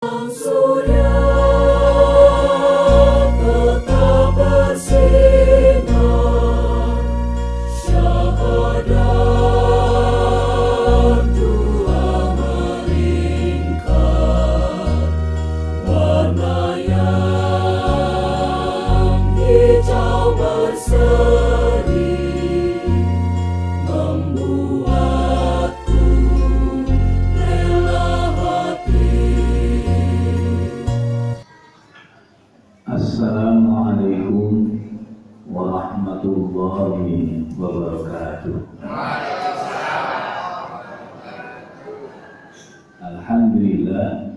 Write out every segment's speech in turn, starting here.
Surya tetap bersinar, syahadat Tuhan melingkar, warna yang hijau berseri membuatku rela hati. Assalamualaikum warahmatullahi wabarakatuh. Alhamdulillah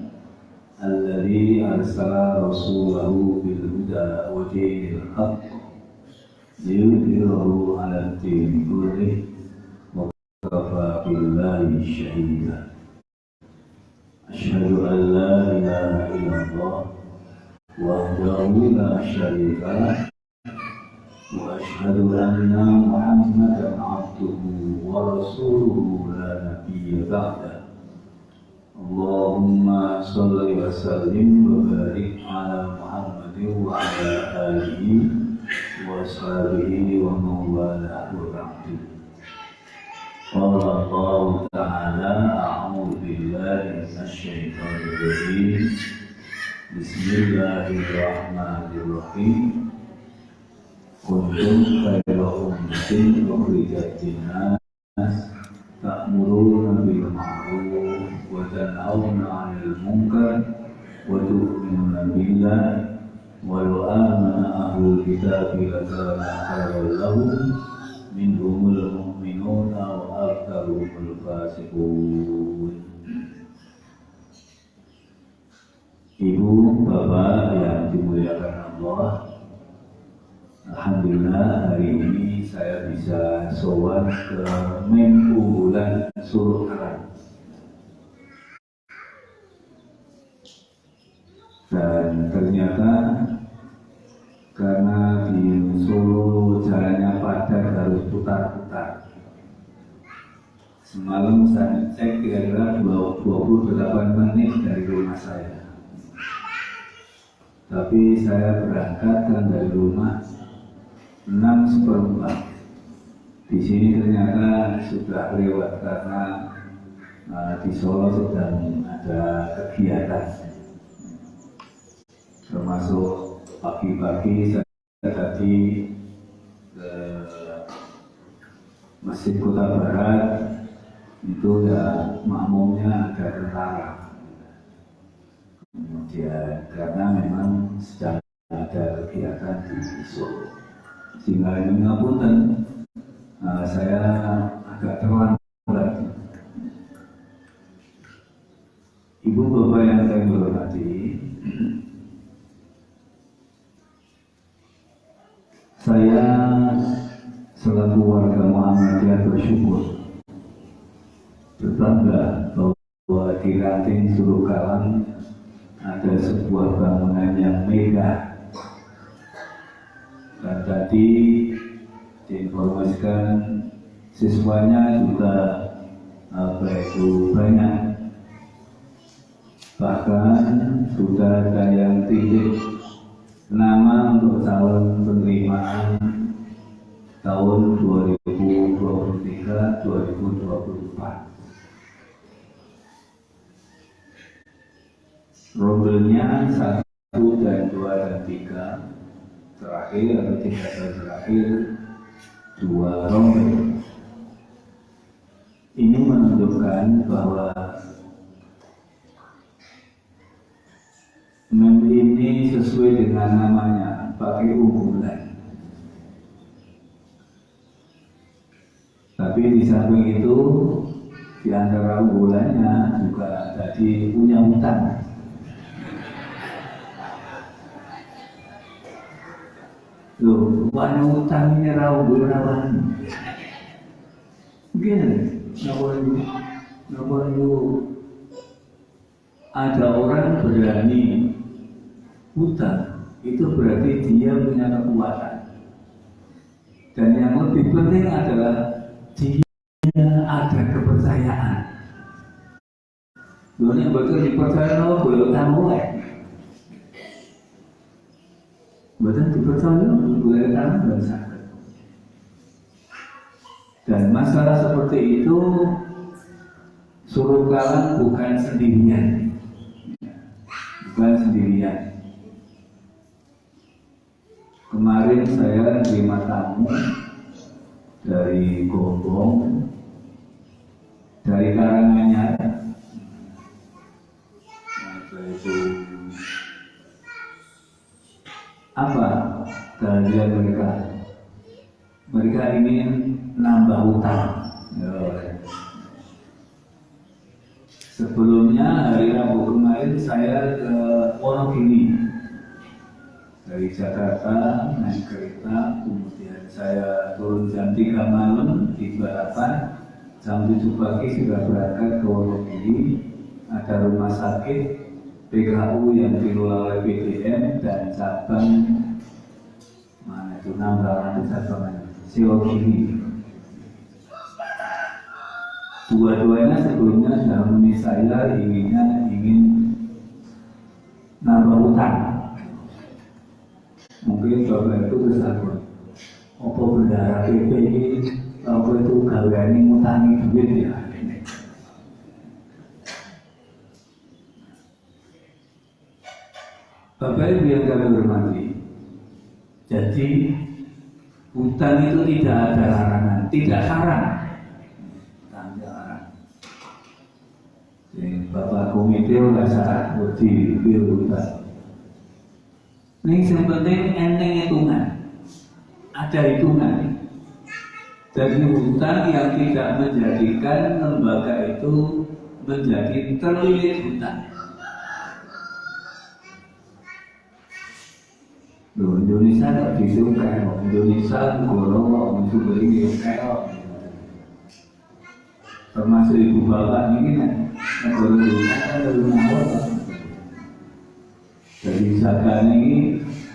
alladzi arsala rasulahu bil huda wa dinil haqq liyudhhirahu 'ala ad-din kullih wa kafa billahi shahida. Asyhadu an la ilaha illallah wahdahu la syarika lah wa asyhadu anna Muhammadan 'abduhu wa rasuluhu la nabiyya ba'dah. Allahumma shalli wa sallim wa barik ala Muhammadin wa ala alihi wa sahbihi wa man walahu wa ba'du. Qala Allah ta'ala a'udzu billahi minasy syaithanir rajim. Bismillahirrahmanirrahim. Kuntum khayra ummatin ukhrijat linnas ta'muruna bil ma'ruf wa tanhauna 'anil munkar wa tu'minuna billahi walau amana ahlul kitabi lakana khairan lahum minhumul mu'minuna wa aktsaruhumul fasiqun. Ibu, bapak yang dimuliakan Allah, alhamdulillah hari ini saya bisa sowan ke Menku Bulan Surukaran. Dan ternyata karena di Solo jalannya padat harus putar-putar. Semalam saya cek kira-kira 28 menit dari rumah saya. Tapi saya berangkat dari rumah 6:15. Di sini ternyata sudah lewat karena di Solo sedang ada kegiatan. Termasuk pagi-pagi saya tadi ke Masjid Kota Barat, itu ya makmumnya ada tentara. Kemudian karena memang sedang ada kegiatan di Solo, sehingga ini ngapunten saya agak terlambat. Ibu bapak yang saya hormati, saya selaku warga Muhammadiyah bersyukur, berbangga bahwa di Ranting Surukaran ada sebuah bangunan yang megah. Dan tadi diinformasikan siswanya juga begitu banyak. Bahkan sudah ada yang titip nama untuk calon penerimaan tahun 2023-2024. Rombelnya 1 dan 2 dan 3 terakhir atau 3 dan terakhir 2 rombel. Ini menunjukkan bahwa mem ini sesuai dengan namanya, pakai unggulan. Tapi di samping itu, di antara unggulannya juga tadi punya utang. Loh, punya utang ini unggulan. Begini, napa ada orang berani hutang, itu berarti dia punya kekuatan. Dan yang lebih penting adalah dia ada kepercayaan. Dunia betul dipercaya boleh tamu betul dipercaya boleh tamu dan sakit. Dan masalah seperti itu suruh kalah bukan sendirian, bukan sendirian. Kemarin saya terima tamu dari Gombong, dari Karanganyar, itu apa kehadiran mereka? Mereka ingin nambah utang. Sebelumnya hari Rabu kemarin saya ke Wonogiri dari Jakarta naik kereta, kemudian saya turun jam 3 malam di Balapan, jam 7 pagi sudah berangkat ke Wonogiri. Ada rumah sakit PKU yang dikelola oleh PDM dan cabang mana itu Nambaran cabang Sewogiri. Dua-duanya sebelumnya sudah memenuhi saya ingin nambah utang. Mungkin bapak itu tersangkut. Apa bendara PP ini, apa itu gaweane ngutangi duit ya? Bapak Ibu yang kami hormati, jadi hutang itu tidak ada larangan, tidak haram. Bapak komite oleh saat berdiri hutang. Ini yang penting enteng hitungan, ada hitungan. Jadi hutang yang tidak menjadikan lembaga itu menjadi terlilit hutang. Loh, Indonesia tak disukai, Indonesia golong itu beri kayak termasuk ibu bapak ini kan negara Indonesia kan lebih mawar. Jadi zakat ini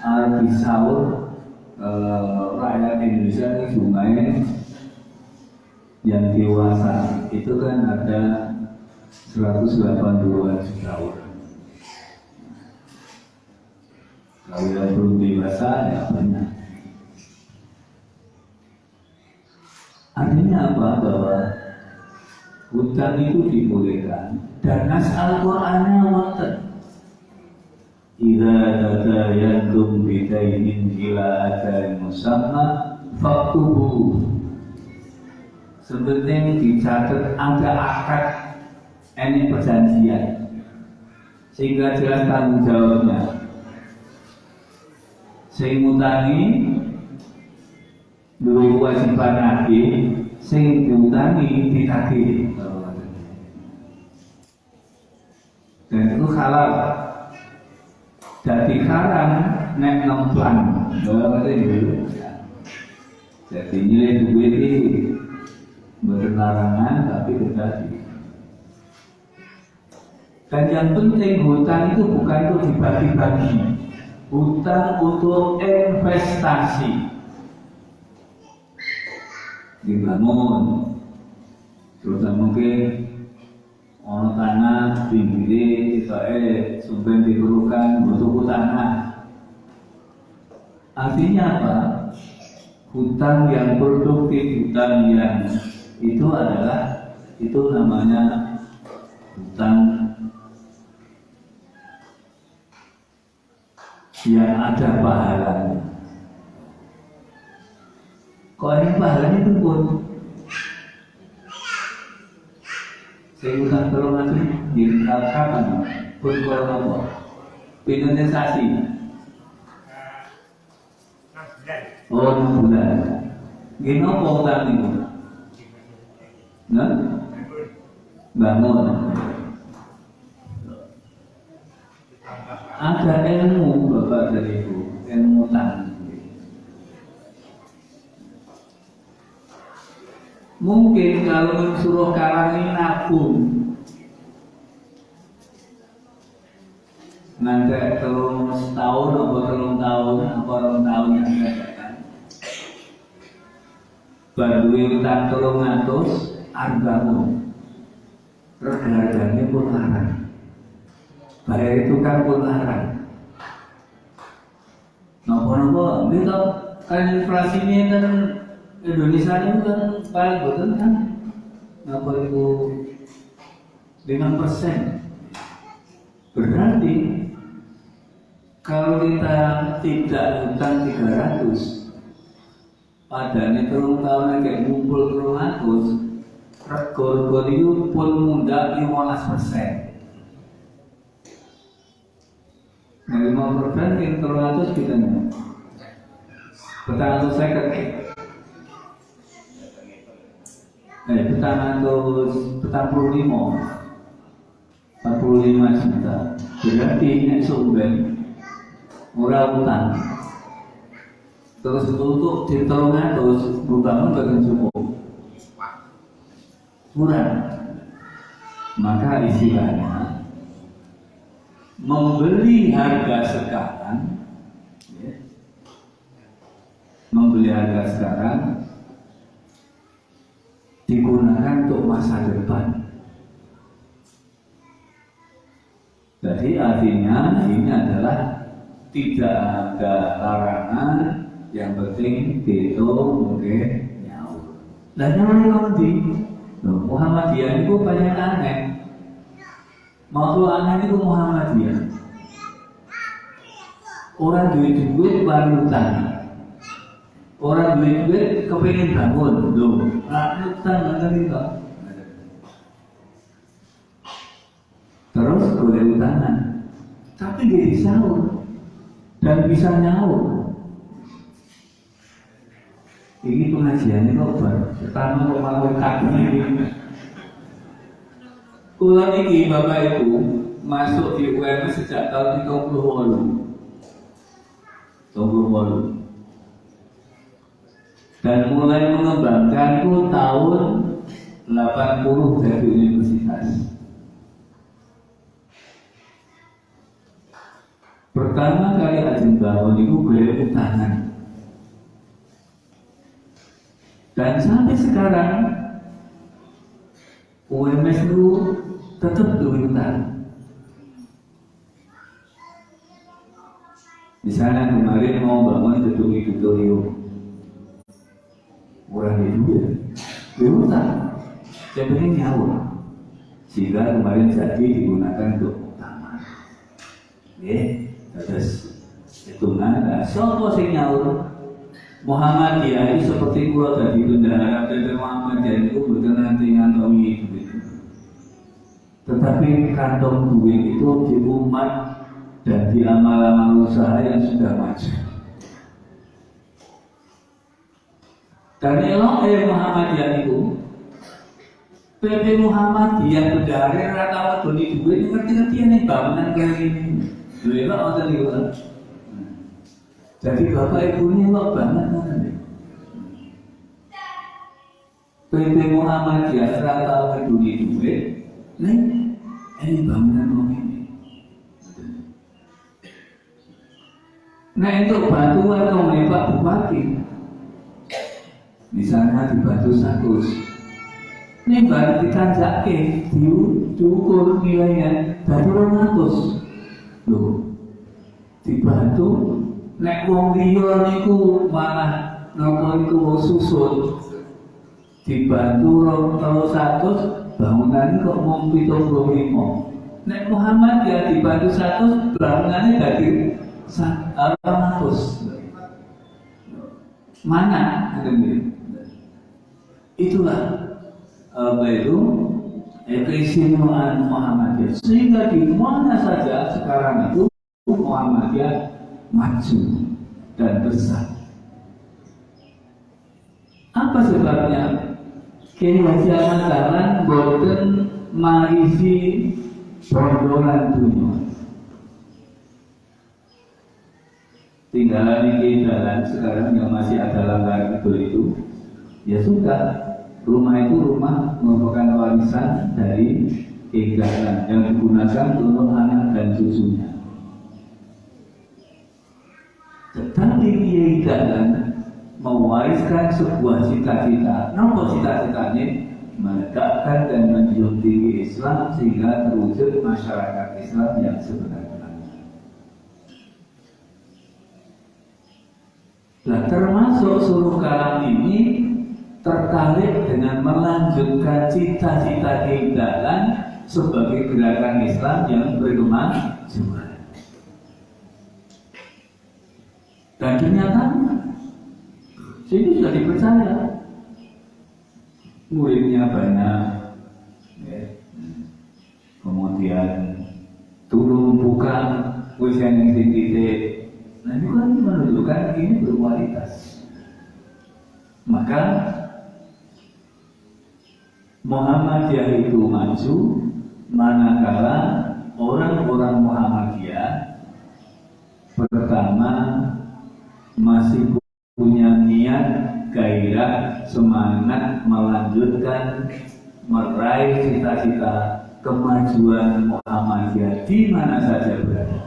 harus disaur rakyat Indonesia ini sungai yang dewasa itu kan ada 182 juta orang. Kalau yang belum dewasa ya banyak. Artinya apa? Bahwa hutang itu dibolehkan dan nas Al-Qur'annya wonten. Idza tadayantum bidainin ila ajalin musamma faktubu. Sebenarnya dicatat ada akad ini perjanjian sehingga jelas tanggung jawabnya. Sing ngutangi duwe kewajiban nagih, sing diutangi ditagih. Dan itu halal. Jadi haram nek ngemplan. Jadi nilai duit ini berlarangan tapi terjadi. Dan yang penting hutang itu bukan untuk dibagi-bagi. Hutang untuk investasi dibangun, terus mungkin ono tanah pinggir sumber diperlukan butuh tanah. Artinya apa? Hutang yang produktif, hutang yang itu adalah itu namanya hutang yang ada pahalanya. Kok ini pahalanya itu pun saya utang tolong aja di kapan pun kalau apa investasi 6 bulan gini apa utang itu nah bangun ada ilmu bapak dari itu ilmu utang. Mungkin kalau suruh karangi nabung nanti telung setahun atau telung tahun atau orang tahun yang dikatakan baru utang telung ngatus arbaun harganya pun larang, bayar itu kan pun larang. Nopo-nopo, kita kan inflasinya kan Indonesia itu kan paling betul kan, nopo itu 5%. Berarti kalau kita tidak utang 300, padahal telung tahun kayak ngumpul 300, rego itu pun muda 15%. Nah 5% yang 300 kita nih. Petang itu saya kekek. Petang itu 45 juta. Berarti ini sumber murah utang. Terus untuk di 300 membangun bagian cukup murah. Maka istilahnya membeli harga sekarang, ya, membeli harga sekarang digunakan untuk masa depan. Jadi artinya ini adalah tidak ada larangan, yang penting dihitung mungkin nyaur. Dan yang lain Muhammadiyah itu banyak aneh. Makhluk aneh itu Muhammadiyah. Orang duit baru utang. Orang duit kepengen bangun, loh. Utang nggak itu. Terus boleh utangan, tapi dia disaur dan bisa nyaur. Ini pengajiannya kok pertama kok malah kaki. Kula niki Bapak Ibu masuk di UMS sejak tahun 38. Dan mulai mengembangkan itu tahun 80 dari universitas. Pertama kali ajeng bangun itu beli utangan. Dan sampai sekarang UMS itu tetap berhutang. Misalnya kemarin mau bangun gedung auditorium, kurang duit, berhutang, sebenarnya nyawa, sehingga kemarin jadi digunakan untuk taman. Terus hitungan, siapa sih nyawa? Muhammadiyah itu seperti gua tadi bendahara Muhammadiyah itu bukan nanti ngantongi duit. Tetapi kantong duit itu di umat dan di amal-amal usaha yang sudah maju. Dan elok Muhammadiyah itu PP Muhammadiyah bendahara rata wadoni duit ngerti-ngerti ini bangunan kayak ini. Duit elok ada juga. Jadi Bapak Ibu ini elok banget nanti. PP Muhammadiyah rata wadoni duit. Ini bangunan kok ini. Nah untuk bantuan oleh Pak Bupati, misalnya di Batu 100, ini baru ditanjake, diukur nilainya Batu 200. Loh, di Batu, nek wong liya niku malah nopo iku susun. Di Batu 100 bangunannya kok mau 75. Nek Muhammad ya di Batu 100 bangunannya dari 100. Mana? Itulah keistimewaan Muhammadiyah. Sehingga di mana saja sekarang itu Muhammadiyah maju dan besar. Apa sebabnya? Kini wajah mataran boten marisi bondolan dunia. Tinggalan ini jalan sekarang yang masih ada langgar itu, ya sudah. Rumah itu rumah merupakan warisan dari keindahan yang digunakan untuk anak dan cucunya. Tetapi keindahan mewariskan sebuah cita-cita. Nampak cita-citanya menegakkan dan menjunjung tinggi Islam sehingga terwujud masyarakat Islam yang sebenarnya. Nah, termasuk suruh kalam ini tertarik dengan melanjutkan cita-cita keidahan sebagai gerakan Islam yang berkemajuan. Dan kenyataannya, ini sudah dipercaya. Muridnya banyak, ya. Kemudian turun buka ujian yang tinggi. Nah, itu kan menunjukkan ini berkualitas. Maka Muhammadiyah itu maju manakala orang-orang Muhammadiyah pertama masih punya niat, gairah, semangat melanjutkan meraih cita-cita kemajuan Muhammadiyah di mana saja berada.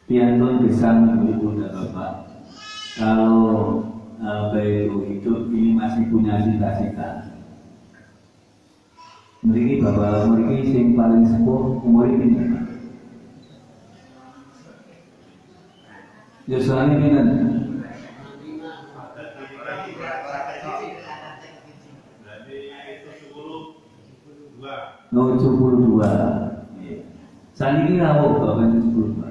Piantun pisang ibu dan bapak, kalau baik hidup ini masih punya cita-cita. Mriki bapak mriki sing paling sepuh umur ini. Yusani pinten? No 72. Saniki rawuh bapak 72.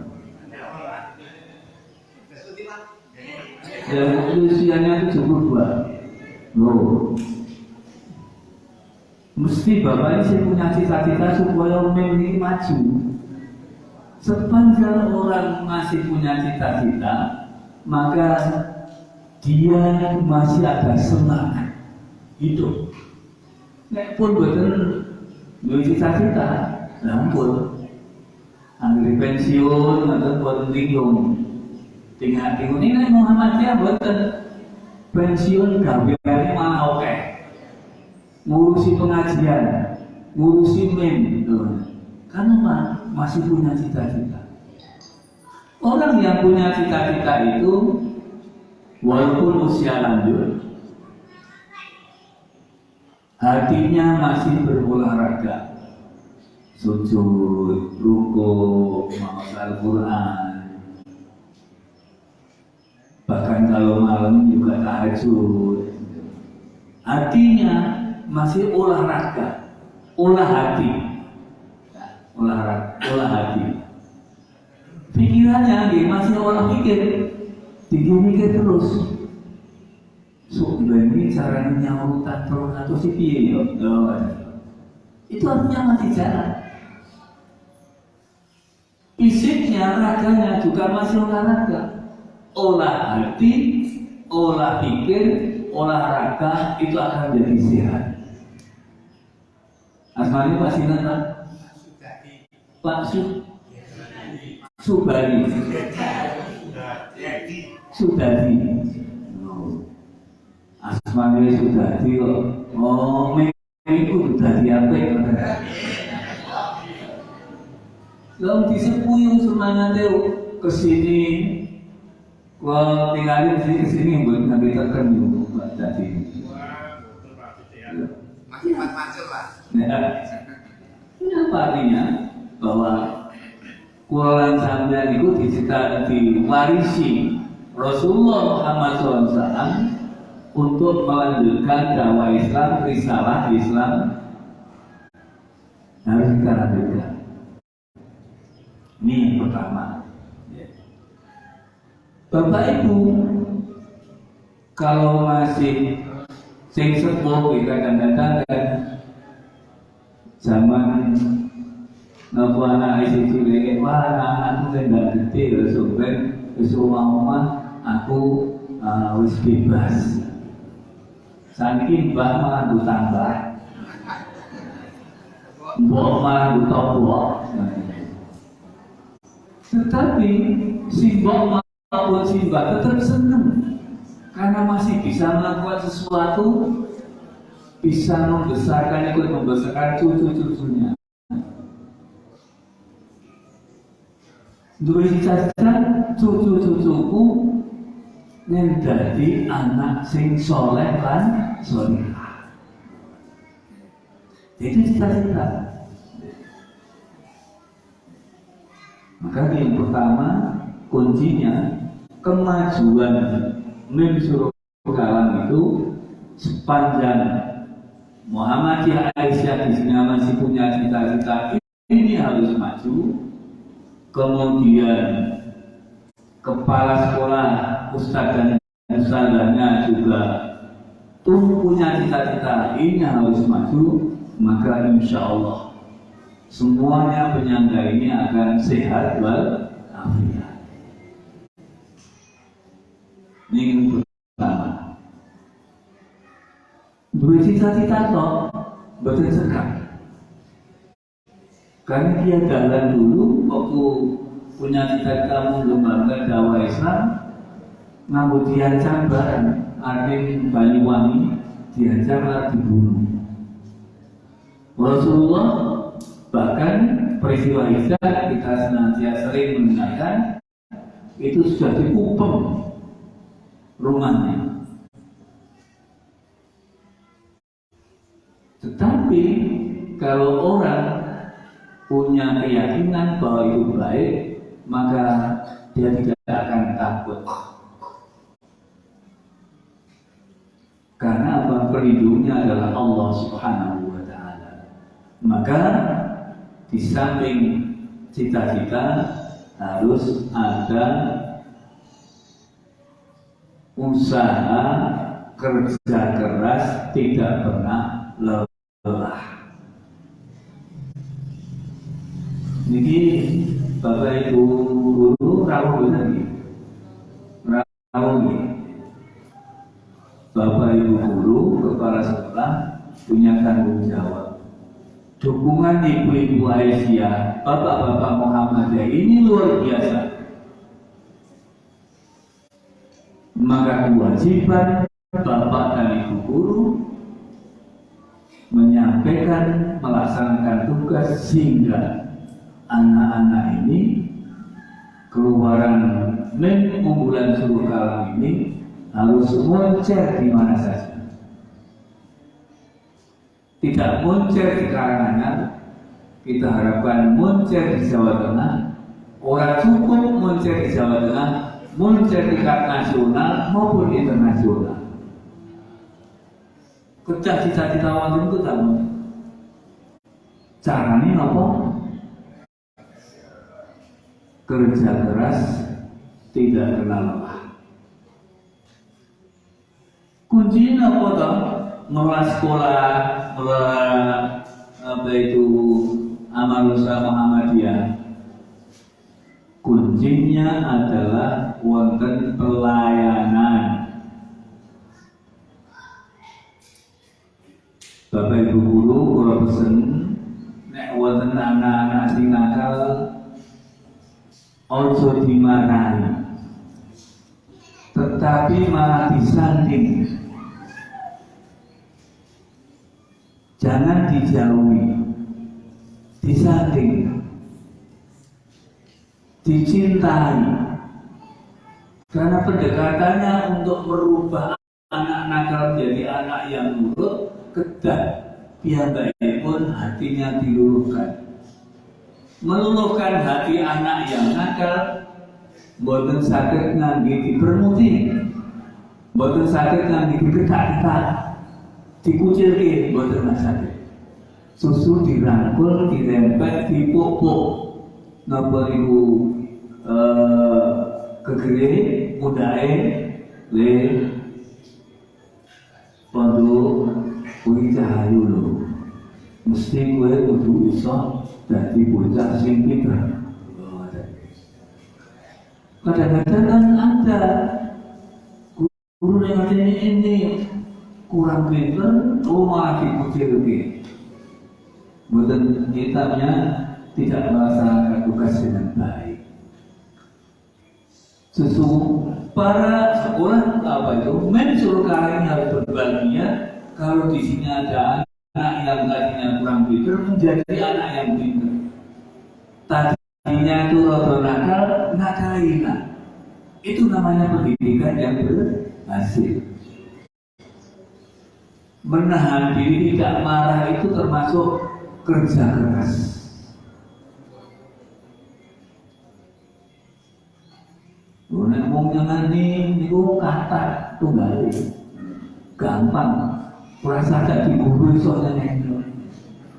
Dan usianya 72. Loh. Mesti bapak ini punya cita-cita supaya ini maju. Sepanjang orang masih punya cita-cita, maka dia masih ada semangat hidup. Nek pun betul duwe cita-cita, lampun. Angger pensiun ataupun linglung. Tinggal ini Muhammadiyah betul pensiun gaweane malah oke. Ngurusi pengajian, ngurusi mem, karena apa? Masih punya cita-cita. Orang yang punya cita-cita itu walaupun usia lanjut, hatinya masih berolahraga, sujud, rukuk, membaca Al-Quran, bahkan kalau malam juga tahajud. Hatinya masih olahraga, olah hati. Olah hati. Pikirannya dia masih olah pikir, mikir terus. Ini caranya nyautan terus atau si piye yo? Itu artinya masih jalan. Fisiknya, raganya juga masih olahraga. Olah hati, olah pikir, olahraga itu akan jadi sehat. Asmani Pak Sinan Pak Subari Sudadi. Asmane Sudadi kok. Oh, itu Sudadi apa ya? Lalu disepuyung semangatnya kesini. Kalau tinggalin sini kesini buat nanti tekan juga jadi. Masih macam lah. Ini apa artinya? Bahwa Quran sampeyan itu diwarisi Rasulullah Muhammad SAW untuk melanjutkan dakwah Islam, risalah Islam harus kita lanjutkan. Ini yang pertama. Bapak Ibu, kalau masih sing sepuh kita kadang-kadang zaman ngapu anak isi cilik, wah anakku tidak gede, sobat, omah aku wis bebas. Saiki mbah malah tambah, mbok malah tobok. Tetapi si mbok maupun si mbah tetap senang karena masih bisa melakukan sesuatu, bisa membesarkan ikut membesarkan cucu-cucunya. Dulu cita-cita cucu-cucuku yen dadi anak sing soleh lan sholihah. Itu cita-cita. Maka yang pertama kuncinya kemajuan mim suruh kalam itu sepanjang Muhammadiyah Aisyah di sini masih punya cita-cita ini harus maju. Kemudian kepala sekolah ustadz dan ustadzanya juga punya cita-cita ini harus maju, maka insya Allah semuanya penyangga ini akan sehat walafiat. Ini yang pertama. Dua cita-cita toh betul sekali. Karena dia jalan dulu waktu punya cita-cita mengembangkan dakwah Islam, nganggo diancam bareng, akhirnya Banyuwangi diancam lalu dibunuh. Rasulullah bahkan peristiwa Hijrah kita senantiasa sering mendengarkan itu sudah dikupeng rumahnya. Tetapi kalau orang punya keyakinan bahwa itu baik, maka dia tidak akan takut. Karena apa? Pelindungnya adalah Allah Subhanahu wa Ta'ala. Maka di samping cita-cita harus ada usaha kerja keras, tidak pernah lelah. Niki Bapak Ibu guru rawuh lagi. Rawuh. Bapak Ibu guru, kepala sekolah punya tanggung jawab. Dukungan ibu-ibu Aisyah, bapak-bapak Muhammadiyah ini luar biasa. Maka kewajiban bapak dan ibu guru menyampaikan, melaksanakan tugas sehingga anak-anak ini keluaran unggulan suruh kalam ini harus moncer di mana saja. Tidak moncer di Karanganyar, kita harapkan moncer di Jawa Tengah. Orang cukup moncer di Jawa Tengah, moncer tingkat nasional maupun internasional. Kerja cita-cita wonten itu tahu. Caranya apa? Kerja keras, tidak kenal lelah. Kuncinya apa toh? Ngelola sekolah, ngelola apa itu amal usaha Muhammadiyah. Kuncinya adalah wonten pelayanan. Bapak Ibu guru kalau pesen nek wonten anak-anak sing nakal ojo dimarahi, tetapi malah disanding. Jangan dijauhi, disanding, dicintai. Karena pendekatannya untuk merubah anak nakal menjadi anak yang nurut, kedah piyambakipun hatinya diluluhkan. Meluluhkan hati anak yang nakal, boten saged ngangge dipermuti, boten saged ngangge diketak-ketak, dikucilke, boten saged. Susu dirangkul, dirempet, dipupuk, napa ibu kegere mudae le pondok kuwi cahayu lho. Mesti kowe kudu iso dadi bocah sing pinter. Kadang-kadang kan ada guru yang ini kurang pinter, malah dikucilke. Mboten kitabnya tidak melaksanakan tugas dengan baik. Susu para sekolah apa itu suruh kalian harus berbahagia. Kalau di sini ada anak yang tadinya kurang pintar menjadi anak yang pintar. Tadinya itu rada nakal, nakalilah. Itu namanya pendidikan yang berhasil. Menahan diri tidak marah itu termasuk kerja keras. Ngomong jangan niku kata tunggal gampang. Rasa tak diburu soalnya itu.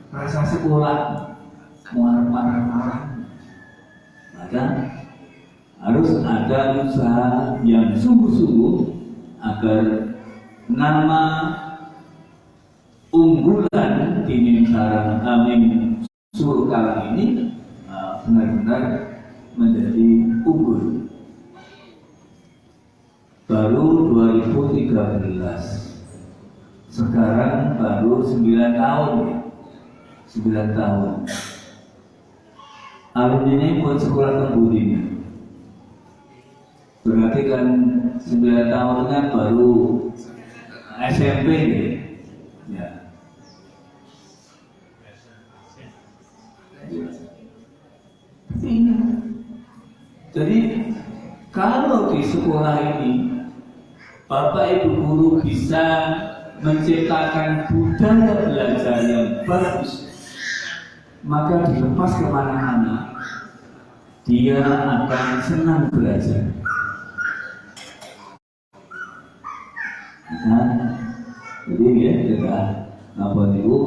Rasa sekolah marah-marah. Maka harus ada usaha yang sungguh-sungguh agar nama unggulan Timim Sarang Amin Surkalang ini benar-benar menjadi unggul. Baru 2013, sekarang baru 9 tahun, 9 tahun. Alumni buat sekolah Kebudi. Berarti kan 9 tahun kan baru SMP ya. Jadi kalau di sekolah ini Bapak Ibu guru bisa menciptakan budaya belajar yang bagus, maka dilepas kemana-mana dia akan senang belajar. Nah, jadi ya kita apa itu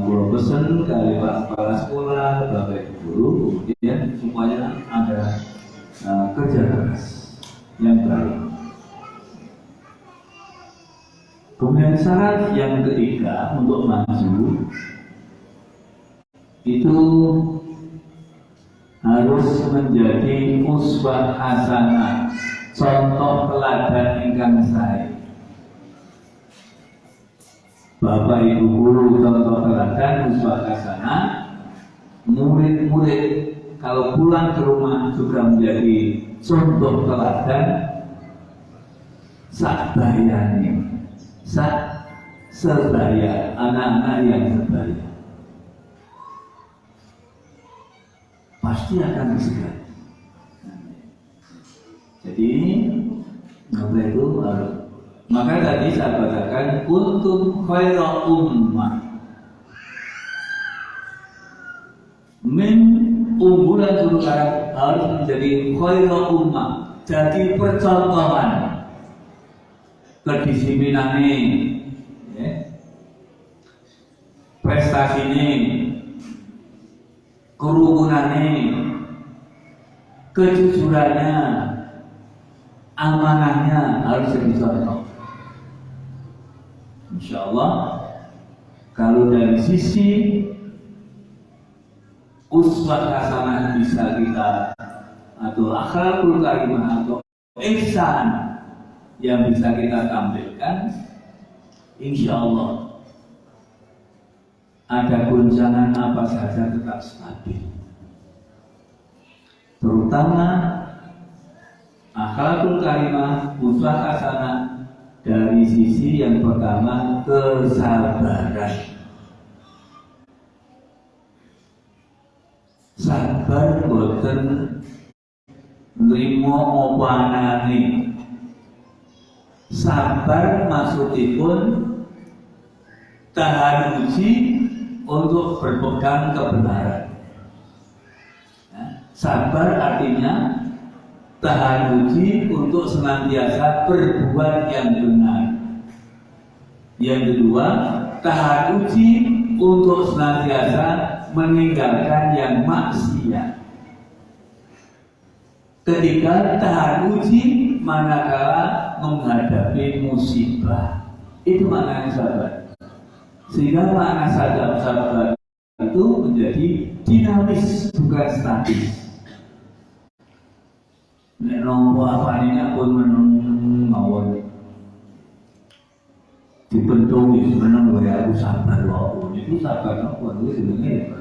guru pesan kali Pak Kepala Sekolah, Bapak Ibu guru, kemudian semuanya ada kerja keras yang baik. Kemudian syarat yang ketiga untuk maju itu harus menjadi uswah hasanah, contoh teladan ingkang sae. Bapak Ibu guru contoh teladan uswah hasanah, murid-murid kalau pulang ke rumah juga menjadi contoh teladan sak bayane, sak sebaya, anak-anak yang sebaya pasti akan disegani. Jadi apa itu harus. Maka tadi saya bacakan kuntum khaira ummah, min unggulan Surkalang harus menjadi khaira ummah, jadi percontohan kedisiplinane, ya, prestasine, kerukunannya, kejujurannya, amanahnya harus dicontoh. Insya Allah kalau dari sisi uswah hasanah bisa kita atau akhlakul karimah atau ihsan yang bisa kita tampilkan, insya Allah ada goncangan apa saja tetap stabil. Terutama akhlakul karimah, uswah hasanah dari sisi yang pertama kesabaran. Sabar boten nrimo opanane. Sabar maksudipun tahan uji untuk berpegang kebenaran. Sabar artinya tahan uji untuk senantiasa berbuat yang benar. Yang kedua, tahan uji untuk senantiasa meninggalkan yang maksiat. Ketiga, tahan uji manakala menghadapi musibah. Itu maknanya sabar. Sehingga makna sabar itu menjadi dinamis, bukan statis. Nek nompo apa ini pun menung mawon dibentuk menung gue aku sabar loh. Itu sabar nopo itu sebenarnya.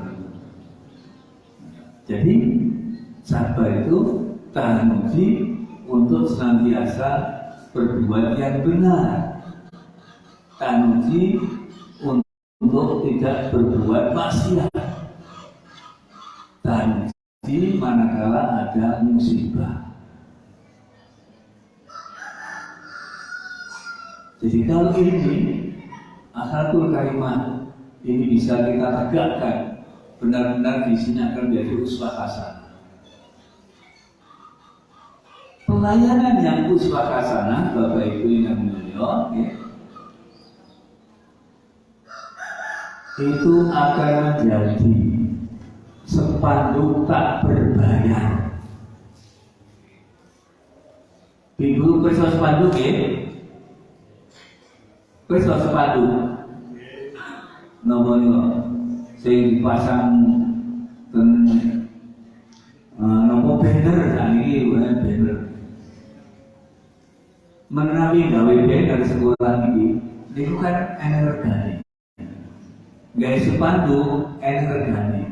Jadi sabar itu tahan uji untuk senantiasa berbuat yang benar, tahan uji untuk tidak berbuat maksiat, tahan uji manakala ada musibah. Jadi kalau ini akhlakul karimah ini bisa kita tegakkan, benar-benar di sini akan menjadi uswah hasanah. Pelayanan yang uswah hasanah, Bapak Ibu yang mulia, itu akan menjadi spanduk tak berbayar. Ibu kerja spanduk ya? Kerja spanduk. Nomor sing dipasang ten nomor banner tadi, banner. Menawi gawe banner sekolah ini, itu kan energi. Gawe spanduk energi.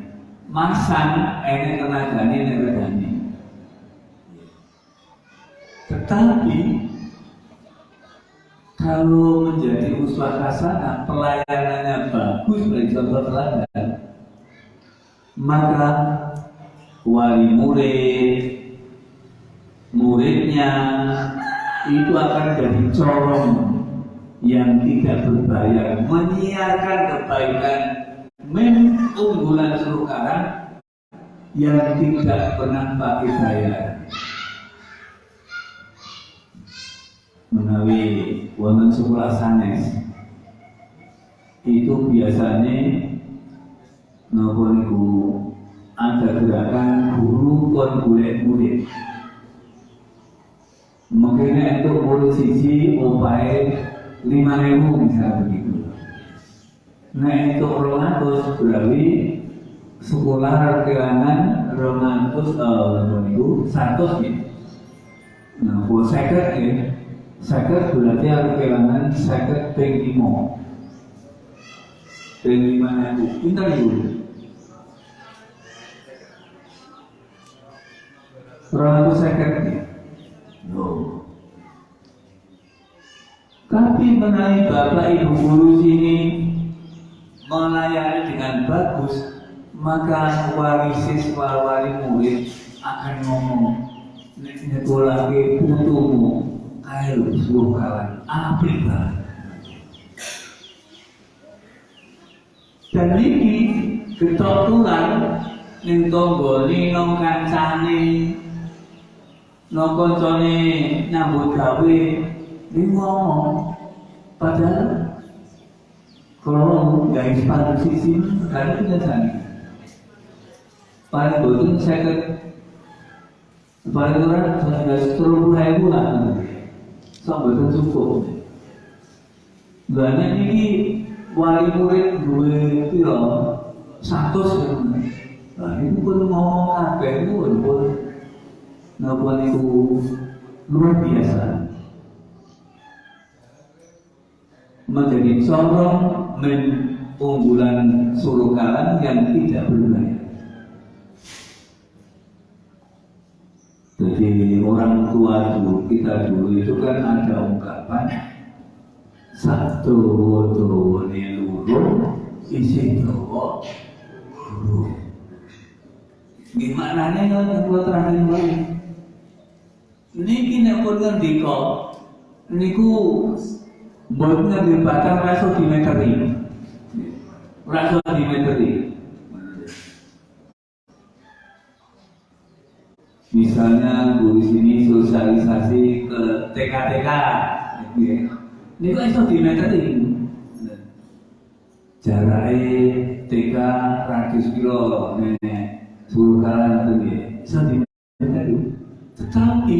Masang energi. Tetapi kalau menjadi uswah hasanah, pelayanannya bagus bagi contoh teladan, maka wali muridnya itu akan jadi corong yang tidak berbayar, menyiarkan kebaikan, unggulan seluruh karang yang tidak pernah pakai bayar. Menawi wonten sekolah sanes itu biasanya napa niku ada gerakan guru kon golek murid. Mungkin untuk murid siji opahe 5.000 misalnya begitu. Nah untuk 200 berarti sekolah kehilangan 200 niku 100 nih. Nah buat seket ya. Seket berarti harus kehilangan seket ping 5. Ping 5.000. Pintar ibu. 200 seket nih. No. Tapi menaik bapak ibu guru sini melayani dengan bagus, maka wali siswa wali murid akan ngomong, nek lagi putumu ayo suruh kawan apik banget. Dan ini ketutulan ning tonggone nang kancane nang koncone nyambut gawe ini ngomong, padahal kalau guys pada sisi kan tidak sani paling bodoh saya paling orang sudah 10.000 lah sampai cukup. Banyak ini wali murid gue piro 100 kan. Nah itu pun ngomong apa itu pun ngapun itu luar biasa. Menjadi corong unggulan Sulukalan yang tidak berbayar. Jadi orang tua dulu, kita dulu itu kan ada ungkapan satu ini luru isi doa guru. Gimana nih kalau tua terakhir lagi? Ini kini pun kan diko, niku buat ngambil batang raso dimeteri. Misalnya guru sini sosialisasi ke TK-TK, ini kok iso dimeteri. Jaraknya TK radius kilo, Sulukalan itu iso dimeteri. Tetapi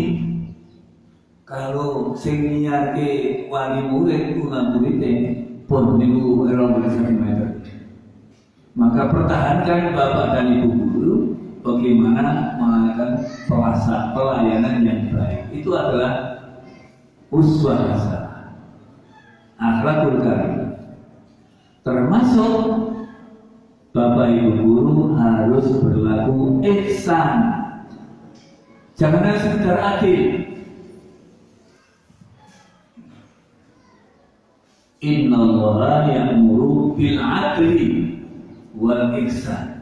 kalau sing nyiarke wali murid ulang muridnya pun niku 20 cm. Maka pertahankan Bapak dan Ibu guru bagaimana melakukan pelayanan yang baik. Itu adalah uswah hasanah, akhlakul karimah. Termasuk Bapak Ibu guru harus berlaku ihsan. Jangan sekedar adil. Innallaha ya'muru bil 'adli wal ihsan.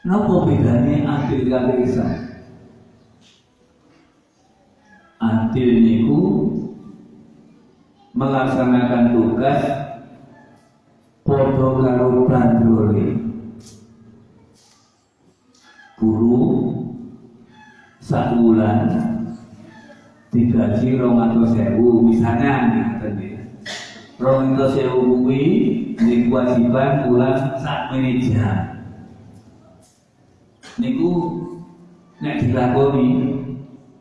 Napa bedane adil karo ihsan? Adil niku melaksanakan tugas podo karo bandrole. Guru sabulan digaji 200.000 misalnya nih, 200.000 kuwi di kewajiban pulang sak menit jam. Niku nek dilakoni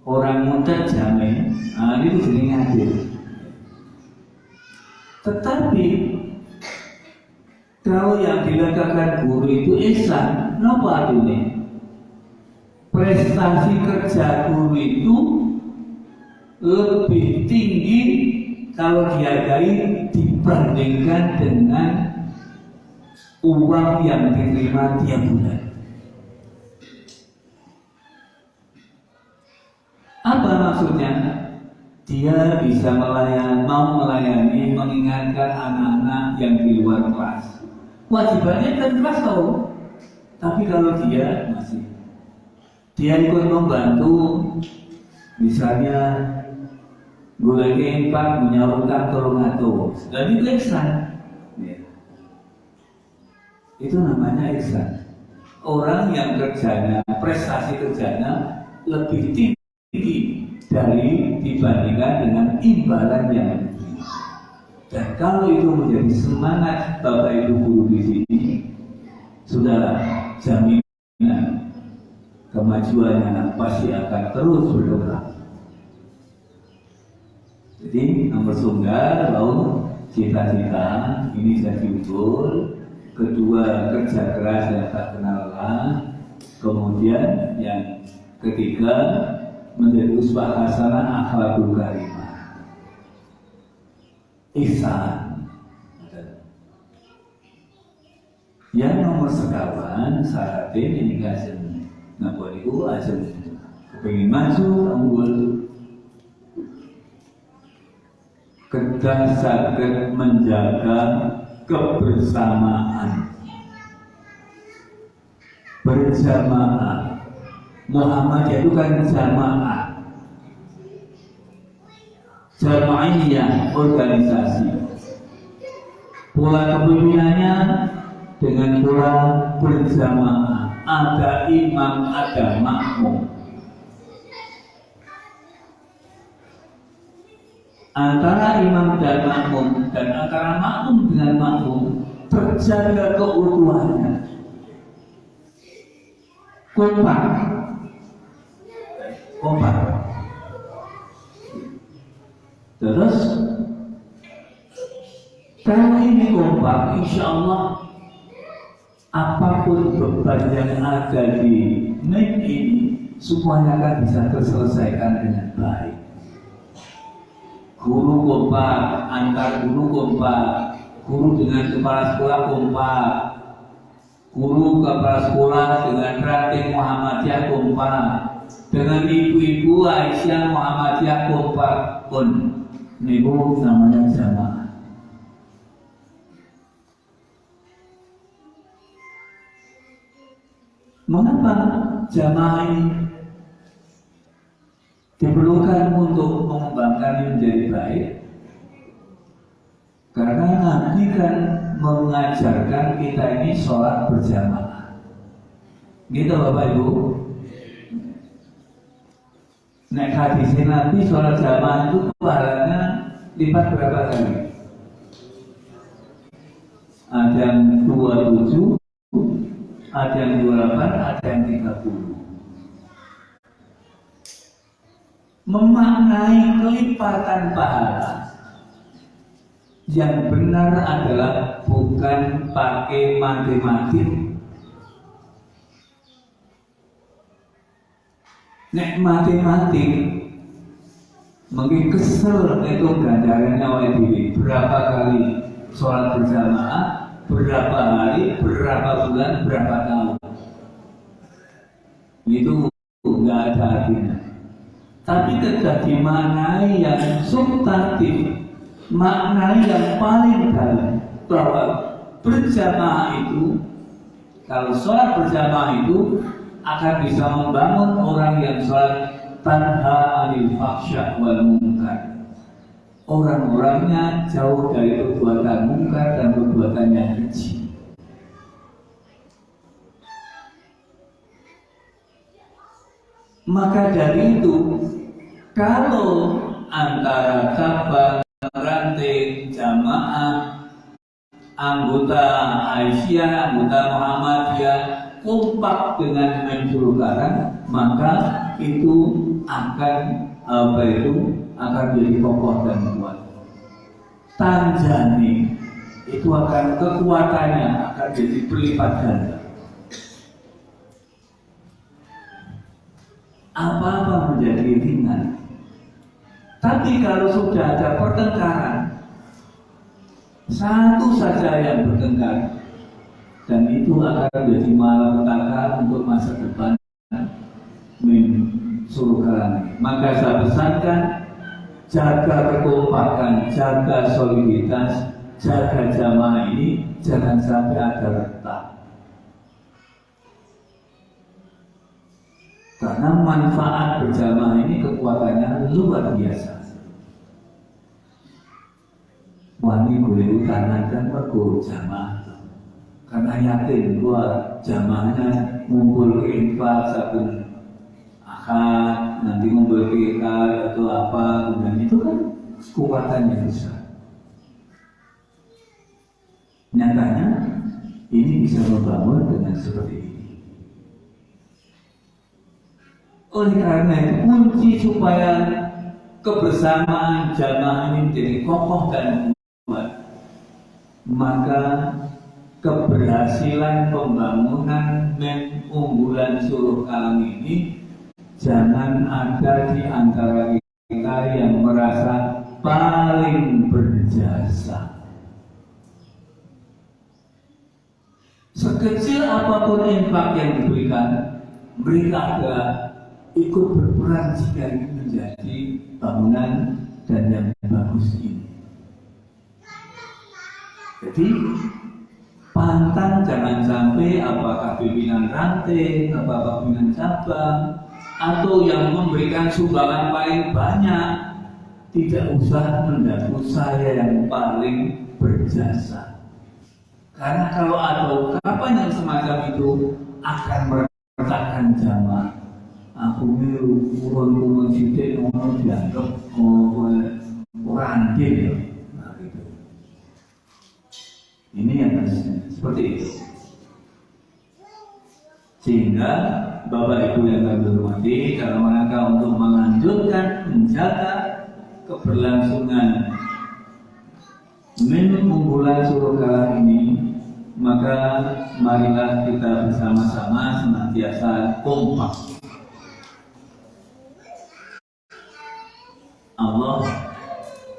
orang muda jamin, itu jenenge adil. Tetapi kalau yang dilakukan guru itu ihsan, napa artinya? Prestasi kerja guru itu lebih tinggi kalau dihargai dibandingkan dengan uang yang diterima tiap bulan. Apa maksudnya? Dia bisa mau melayani, mengingatkan anak-anak yang di luar kelas. Wajibannya kan kelas tahu, tapi kalau dia ikut membantu, misalnya goleki empat menyalurkan 300, dan itu ihsan. Itu namanya ihsan. Orang yang kerjanya, prestasi kerjanya lebih tinggi dari dibandingkan dengan imbalan yang diterima. Dan kalau itu menjadi semangat Bapak Ibu guru di sini, sudahlah, jaminan kemajuannya pasti akan terus berkembang. Jadi nomor tunggal bahwa cita-cita ini jadi ukur. Kedua, kerja keras dan tak kenal lelah. Kemudian yang ketiga, menjadi uswah hasanah akhlakul karimah, ihsan. Yang nomor sekawan syaratnya ini kasih. Nah, buat itu aja kepingin maju, unggul, kedah saged menjaga kebersamaan, berjamaah. Muhammadiyah itu kan jamaah, jamaiyah, organisasi. Pola kepemimpinannya dengan pola berjamaah. Ada imam, ada makmum. Antara imam dan makmum, dan antara makmum dengan makmum terjaga keutuhannya. Kompak. Terus kalau ini kompak, insya Allah apapun beban yang ada di negeri ini semuanya akan bisa terselesaikan dengan baik. Guru kompak, antar guru kompak, guru dengan kepala sekolah kompak, guru kepala sekolah dengan ranting Muhammadiyah kompak, dengan ibu-ibu Aisyah Muhammadiyah kompak pun. Niku namanya jamaah. Mengapa jamaah ini diperlukan untuk mengembangkan menjadi baik? Karena Nabi kan mengajarkan kita ini sholat berjamaah. Gitu Bapak Ibu. Nek hadis Nabi sholat jamaah itu pahalanya lipat berapa kali? Ada yang 27, ada yang 28, ada yang 30. Memaknai kelipatan pahala yang benar adalah bukan pakai matematik. Nek matematik mungkin kesel itu ganjarannya oleh diri. Berapa kali sholat berjamaah, berapa hari, berapa bulan, berapa tahun. Itu nggak ada artinya. Tapi ketika dimaknai yang substantif, maknai yang paling dalam, bahwa berjamaah itu, kalau sholat berjamaah itu akan bisa membangun orang yang sholat tanha anil fahsya wal munkar, orang-orangnya jauh dari perbuatan mungkar dan perbuatan yang keji. Maka dari itu, kalau antara cabang, ranting, jamaah, anggota Aisyah, anggota Muhammadiyah kompak dengan mensuruhkan, maka itu akan akan jadi kokoh dan kuat. Tanjani itu akan kekuatannya akan jadi berlipat ganda. Apa-apa menjadi ringan. Tapi kalau sudah ada pertengkaran, satu saja yang bertengkar, dan itu akan menjadi malapetaka untuk masa depan surga. Maka saya pesankan, jaga kekompakan, jaga soliditas, jaga jamaah ini, jangan sampai ada retak. Karena manfaat berjamaah ini kekuatannya luar biasa. Wani boleh utanakan mergo jamaah. Karena yakin bahwa jamaahnya ngumpul ke infak sabun akad, nanti ngumpul ke ikad atau apa, dan itu kan kekuatannya besar. Nyatanya ini bisa membangun dengan seperti ini. Oleh karena itu, kunci supaya kebersamaan jamaah ini menjadi kokoh dan kuat, maka keberhasilan pembangunan unggulan Suruh Kalam ini jangan ada di antara kita yang merasa paling berjasa. Sekecil apapun infak yang diberikan, mereka ada ikut berperan jika ini menjadi bangunan dan yang bagus ini. Jadi pantang jangan sampai apakah pimpinan ranting, apakah pimpinan cabang, atau yang memberikan sumbangan paling banyak tidak usah mendakwa saya yang paling berjasa. Karena kalau ada ungkapan yang semacam itu akan meretakkan jamaah. Aku ini urun-urun sidik ngomong dianggap orang adil. Nah, gitu. Ini yang seperti itu. Sehingga Bapak Ibu yang kami hormati, dalam rangka untuk melanjutkan menjaga keberlangsungan unggulan Suruh Kalam ini, maka marilah kita bersama-sama senantiasa kompak. Allah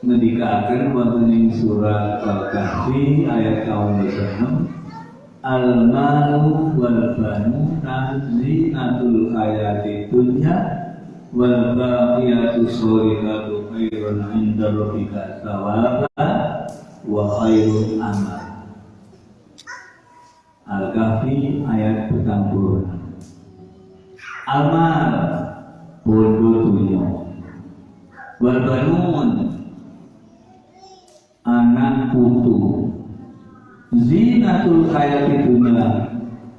ngendikaken wonten ing surat Al-Kahfi ayat 26, al-malu wal banuna zinatul hayati dunya wal baqiyatu sholihatu khairun 'inda rabbika thawaban wa khairun amal. Al-Kahfi ayat 26. Amal bondo dunya, wal banun anak putu, zinatul hayati dunya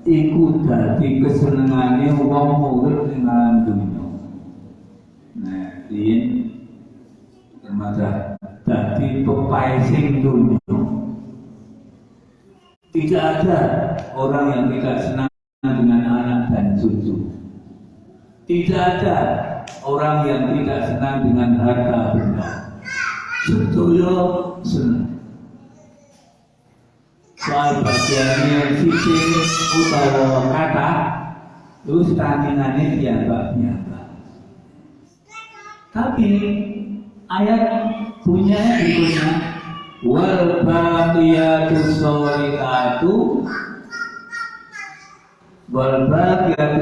iku dadi kesenengane wong urip ing alam dunya. Nah, ini termasuk dadi pepaesing dunya. Tidak ada orang yang tidak senang dengan anak dan cucu. Tidak ada orang yang tidak senang dengan harta benda. Setuju senang. Soal bagiannya sisi utawa kata, terus tanginannya biasa. Tapi ayat punya berikutnya, wal baqiyatus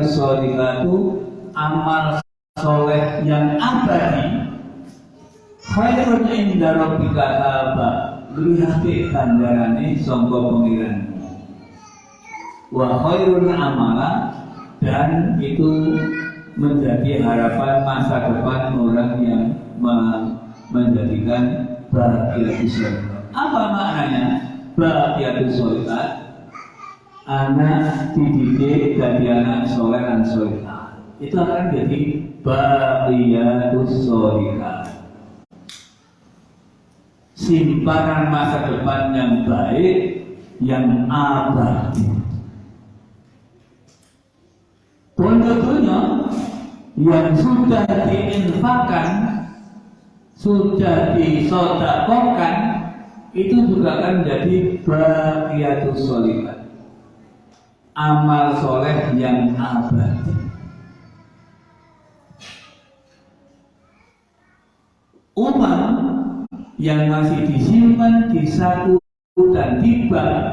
sholihatu amal soleh yang abadi khairun inda rabbika thawaba luwih ganjarane sangka pengiran wa khairun amala, dan itu menjadi harapan masa depan orang yang menjadikan baqiyatus sholihat. Apa maknanya baqiyatus sholihat? Anak dididik dari anak soleh dan solehah itu akan jadi baqiyatus sholihat, simpanan masa depan yang baik, yang abadi. Pun tentunya yang sudah diinfakkan, sudah disedekahkan, itu juga akan jadi baqiyatus sholihat, amal soleh yang abadi. Uang yang masih disimpan di saku dan di bank,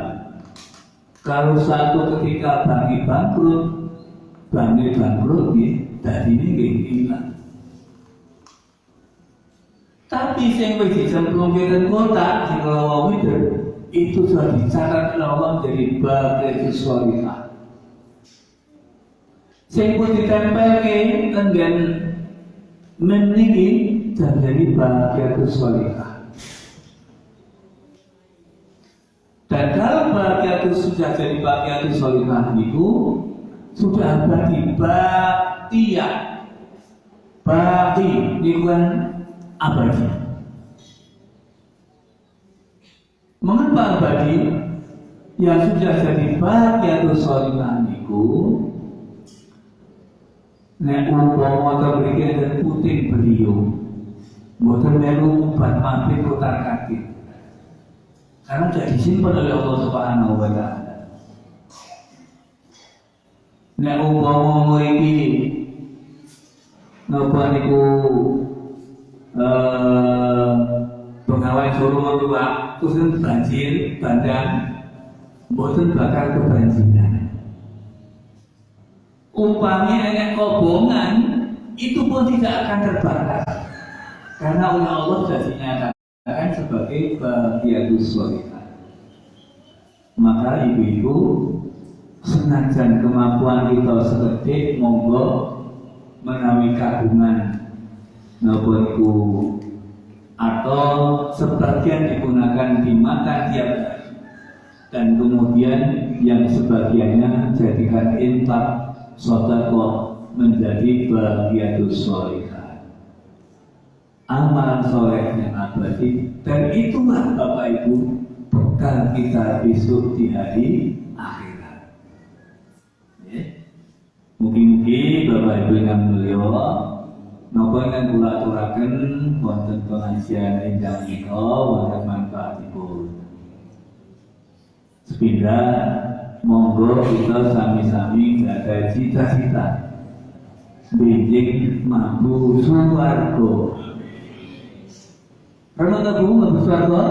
kalau satu ketika bank bangkrut tadi ini hilang. Tapi yang wis dicemplungkan kotak sing lawa itu sudah dicatat Allah jadi baqiyatus sholihat. Sing pun ditempelke tenggen meniki jadi baqiyatus sholihat. Dan kalau baqiyatus sudah jadi baqiyatus sholihat itu sudah abadi baqiyah. Baqi itu kan abadi. Mengapa abadi? Yang sudah jadi baqiyatus sholihat itu nek umpama mriki enten puting beliung mboten melu obat mati kotar kaki. Karena sudah disimpan oleh Allah Subhanahu wa taala. Nek umpama iki napa niku pegawai suruh mertua terus banjir bandang mboten bakal kebanjiran. Umpamanya enek kobongan itu pun tidak akan terbakar karena oleh Allah sudah dinyatakan sebagai baqiyatus sholihat. Maka ibu-ibu, senajan kemampuan kita sekedhik, monggo menawi kagungan napa niku atau sebagian digunakan dimakan tiap hari dan kemudian yang sebagiannya jadikan infak sedekah menjadi baqiyatus sholihat, amalan soleh yang abadi. Dan itulah Bapak Ibu bekal kita besok di hari akhirat. Mugi-mugi Bapak Ibu yang mulia napa ingkang kula aturaken wonten pengajian ingkang menika wonten manfaatipun. Sepindah monggo kita sami-sami ada cita-cita benjing mampu swarga. Karena tabu mampu swarga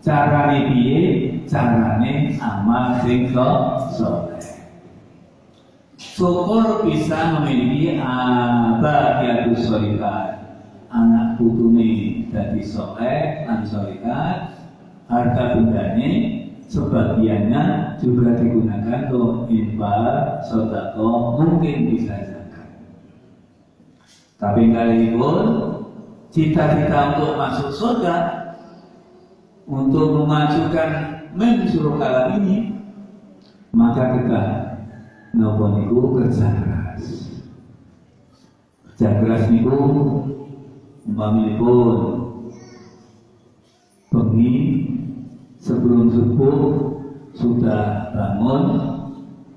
carane piye? Carane amal sing saleh. Syukur bisa memiliki baqiyatus sholihat, anak putune dadi saleh lan sholihat, harta bendane sebagiannya juga digunakan untuk infak, sedekah, mungkin bisa zakat. Tapi kali pun cita-cita untuk masuk surga, untuk memajukan surga ini, maka kita nopo niku kerja keras. Kerja keras niku umpamipun bengi sebelum subuh sudah bangun,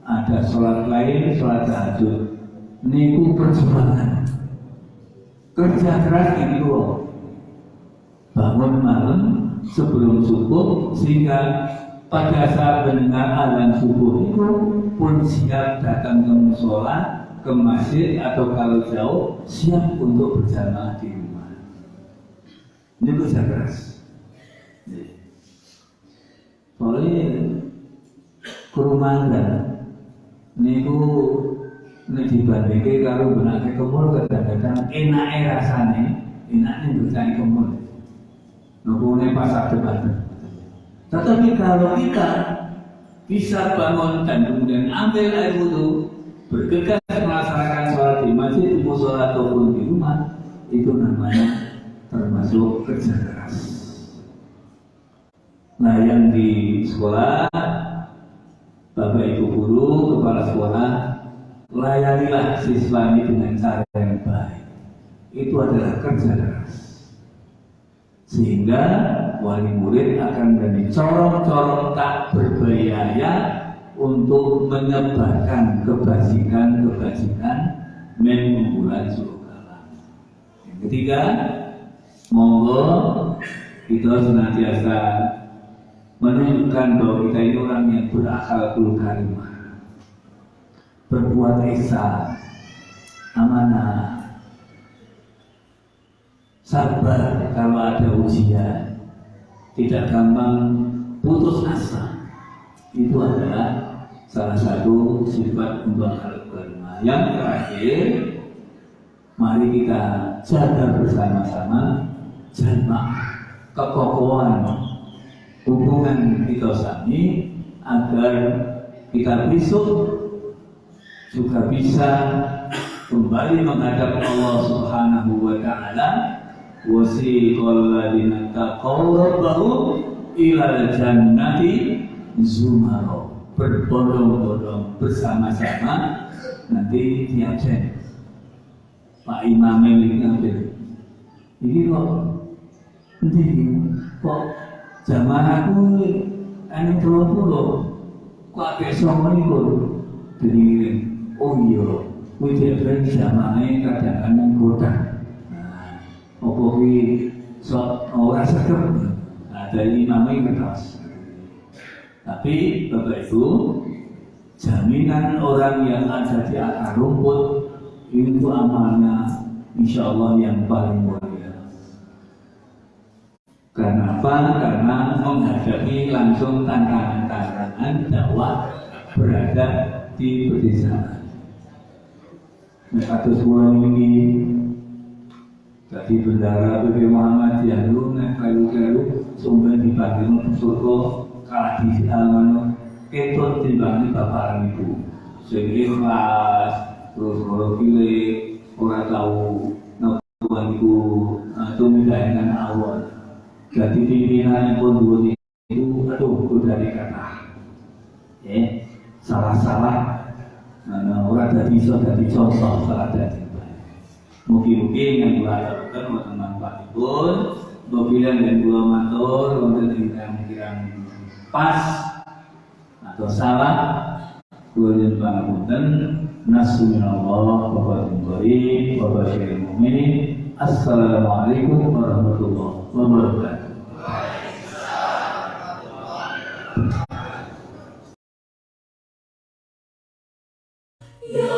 ada sholat lain, sholat tahajud. Niku perjuangan. Kerja keras ini loh. Bangun malam sebelum subuh sehingga pada saat mendengar azan subuh itu pun siap datang ke mushola, ke masjid atau kalau jauh siap untuk berjamaah di rumah. Ini kerja keras. Soalnya kurumanda niku nek dibandingke karo benake kemul kadang-kadang enake rasane, enake bercai kemul. Nukune pas depan. Tetapi kalau kita bisa bangun dan kemudian ambil air wudhu, bergegas melaksanakan sholat di masjid, di mushola ataupun di rumah, itu namanya termasuk kerja keras. Nah, yang di sekolah, Bapak Ibu guru, kepala sekolah, layanilah siswa ini dengan cara yang baik. Itu adalah kerja keras. Sehingga wali murid akan menjadi corong-corong tak berbiaya untuk menyebarkan kebajikan-kebajikan mengunggulan suruh kalah. Yang ketiga, monggo kita senantiasa menunjukkan bahwa kita ini orang yang berakhlakul karimah, berbuat ihsan, amanah, sabar kalau ada ujian, tidak gampang putus asa. Itu adalah salah satu sifat untuk akhlakul karimah. Yang terakhir, mari kita jaga bersama-sama jamaah, kekokohan hubungan kita sami agar kita besok juga bisa kembali menghadap Allah Subhanahu wa taala. Wasiqal ladzina taqaw rabbahum ilal jannati zumara, berbondong-bondong bersama-sama nanti diajen. Pak Imam ini ngambil ini kok zaman aku anu 20 kok ada sama itu dikirim. Oh iya, ujian zamannya kadang-kadang goda. Apa kuwi sok ora serem. Nah, dari imamnya kertas. Tapi Bapak Ibu, jaminan orang yang ada di akar rumput itu amalnya insya Allah yang paling mulia. Kenapa? Karena menghadapi langsung tantangan-tantangan dakwah berada di pedesaan. Kados kula ini tadi bendara PP Muhammadiyah lu nek kalu-kalu sumber dipanggil surga kalah di almano ketut timbangi bapak ibu sing ikhlas terus ora pilih ora tahu napa iku tumindahan awal. Jadi pimpinan pun dulu itu aduh dari kata salah-salah orang dari contoh salah dari. Mungkin yang gua lakukan untuk manfaat pun, mobilan dan gua motor untuk kirang pas atau salah, gua yang pangapunten, nasunallah, bapak tungguin, bapak syaikhul mu'minin, assalamualaikum warahmatullahi wabarakatuh. Ya